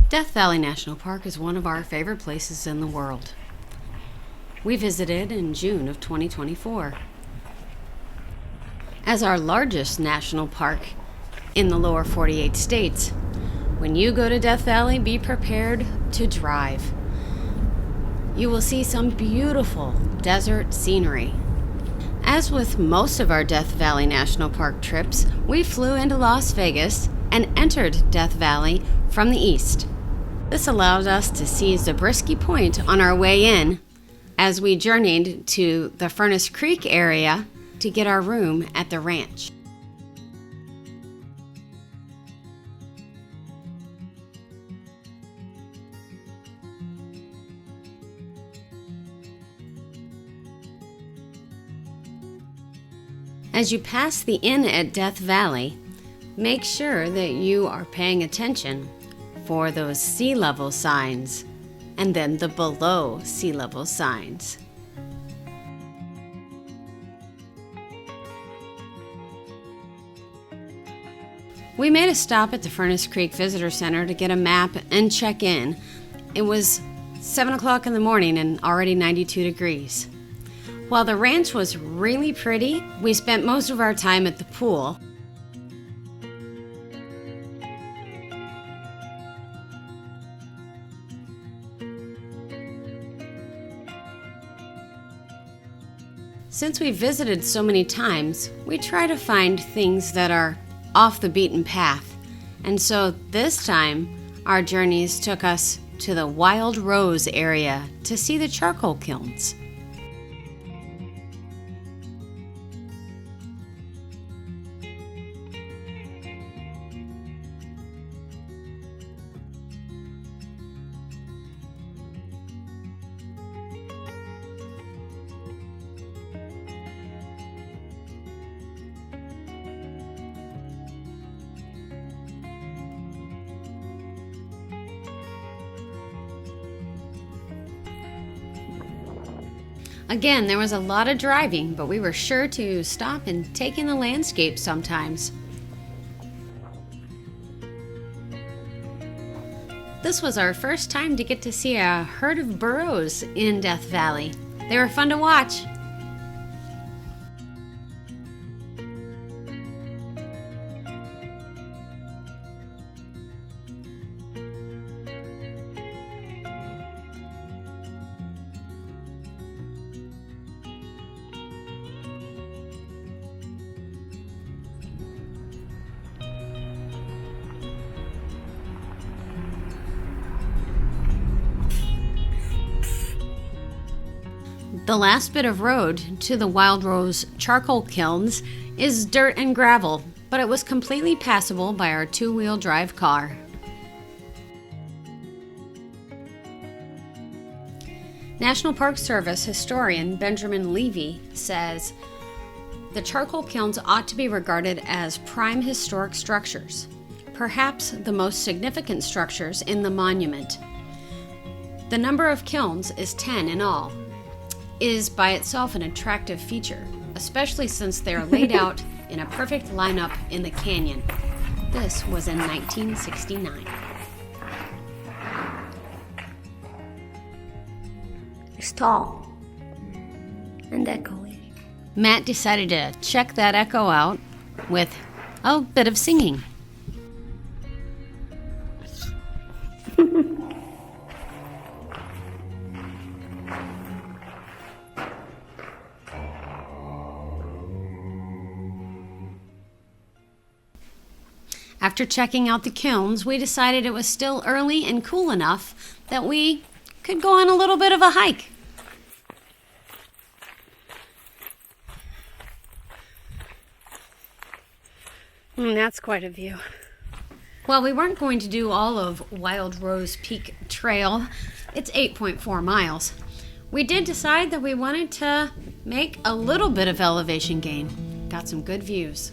Death Valley National Park is one of our favorite places in the world. We visited in June of 2024. As our largest national park in the lower 48 states, when you go to Death Valley, be prepared to drive. You will see some beautiful desert scenery. As with most of our Death Valley National Park trips, we flew into Las Vegas and entered Death Valley from the east. This allowed us to see Zabriskie Point on our way in as we journeyed to the Furnace Creek area to get our room at the ranch. As you pass the inn at Death Valley, make sure that you are paying attention for those sea level signs and then the below sea level signs. We made a stop at the Furnace Creek Visitor Center to get a map and check in. It was 7 o'clock in the morning and already 92 degrees. While the ranch was really pretty, we spent most of our time at the pool. Since we visited so many times, we try to find things that are off the beaten path. And so this time, our journeys took us to the Wildrose area to see the charcoal kilns. Again, there was a lot of driving, but we were sure to stop and take in the landscape sometimes. This was our first time to get to see a herd of burrows in Death Valley. They were fun to watch. The last bit of road to the Wildrose charcoal kilns is dirt and gravel, but it was completely passable by our two-wheel drive car. National Park Service historian Benjamin Levy says, "The charcoal kilns ought to be regarded as prime historic structures, perhaps the most significant structures in the monument. The number of kilns is 10 in all. Is by itself an attractive feature, especially since they are laid out in a perfect lineup in the canyon." This was in 1969. It's tall and echoey. Matt decided to check that echo out with a bit of singing. After checking out the kilns, we decided it was still early and cool enough that we could go on a little bit of a hike. That's quite a view. Well, we weren't going to do all of Wildrose Peak Trail. It's 8.4 miles. We did decide that we wanted to make a little bit of elevation gain. Got some good views.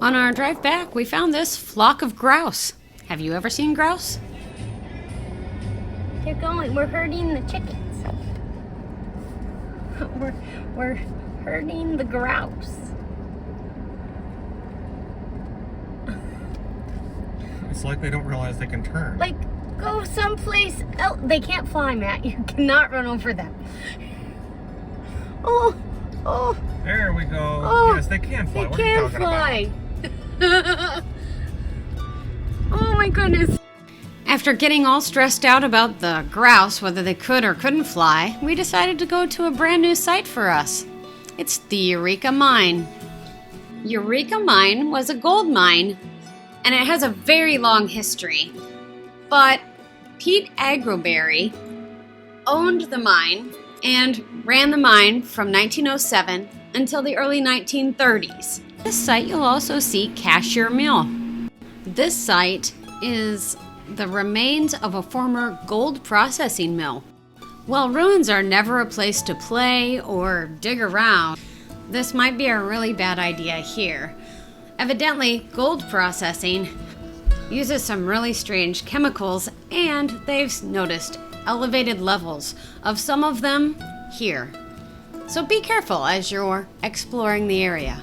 On our drive back, we found this flock of grouse. Have you ever seen grouse? Keep going. We're herding the chickens. We're herding the grouse. It's like they don't realize they can turn. Like, go someplace else. They can't fly, Matt. You cannot run over them. Oh, oh. There we go. Oh, yes, they can fly. They What are you can talking fly. Oh my goodness. After getting all stressed out about the grouse, whether they could or couldn't fly, we decided to go to a brand new site for us. It's the Eureka Mine. Eureka Mine was a gold mine, and it has a very long history. But Pete Agroberry owned the mine and ran the mine from 1907 until the early 1930s. This site you'll also see Cashier Mill. This site is the remains of a former gold processing mill. While ruins are never a place to play or dig around, this might be a really bad idea here. Evidently, gold processing uses some really strange chemicals, and they've noticed elevated levels of some of them here. So be careful as you're exploring the area.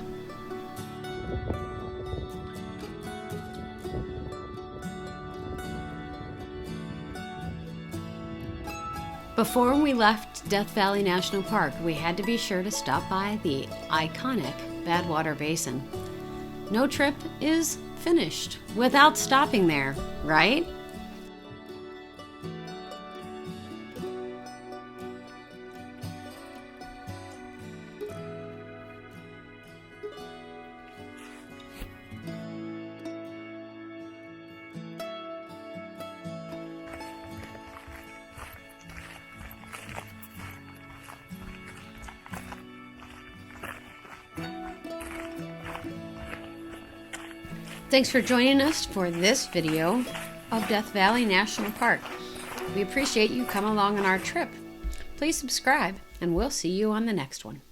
Before we left Death Valley National Park, we had to be sure to stop by the iconic Badwater Basin. No trip is finished without stopping there, right? Thanks for joining us for this video of Death Valley National Park. We appreciate you coming along on our trip. Please subscribe, and we'll see you on the next one.